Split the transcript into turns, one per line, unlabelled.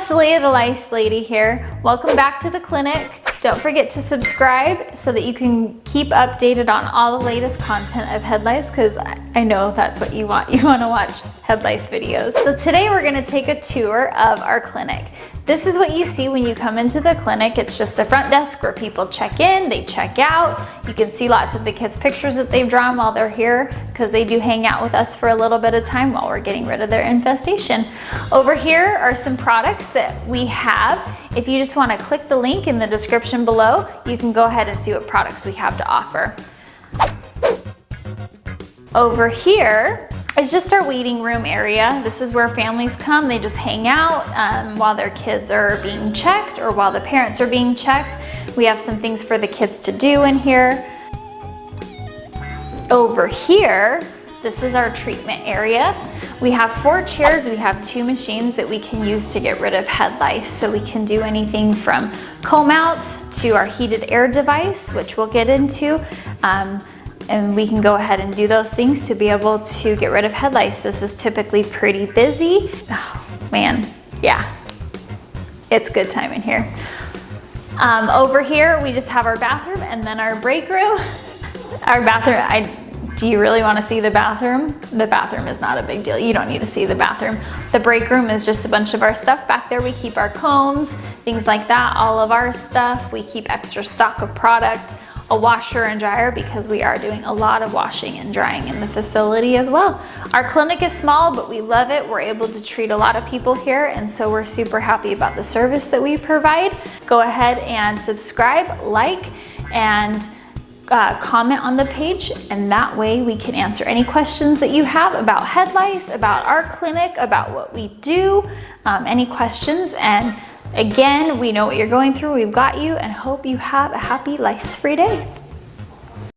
Celia, the Lice Lady here. Welcome back to the clinic. Don't forget to subscribe so that you can keep updated on all the latest content of head lice, because I know that's what you want. You want to watch head lice videos. So today we're going to take a tour of our clinic. This is what you see when you come into the clinic. It's just the front desk where people check in, they check out. You can see lots of the kids' pictures that they've drawn while they're here, because they do hang out with us for a little bit of time while we're getting rid of their infestation. Over here are some products that we have. If you just want to click the link in the description below, you can go ahead and see what products we have to offer. Over here is just our waiting room area. This is where families come. They just hang out while their kids are being checked or while the parents are being checked. We have some things for the kids to do in here. Over here, this is our treatment area. We have 4 chairs, we have 2 machines that we can use to get rid of head lice. So we can do anything from comb outs to our heated air device, which we'll get into. And we can go ahead and do those things to be able to get rid of head lice. This is typically pretty busy. Oh man, yeah, it's good time in here. Over here, we just have our bathroom and then our break room. Our bathroom, do you really want to see the bathroom? The bathroom is not a big deal. You don't need to see the bathroom. The break room is just a bunch of our stuff. Back there we keep our combs, things like that, all of our stuff. We keep extra stock of product, a washer and dryer, because we are doing a lot of washing and drying in the facility as well. Our clinic is small, but we love it. We're able to treat a lot of people here, and so we're super happy about the service that we provide. Go ahead and subscribe, like, and comment on the page, and that way we can answer any questions that you have about head lice, about our clinic, about what we do, any questions. And again, we know what you're going through. We've got you, and hope you have a happy lice-free day.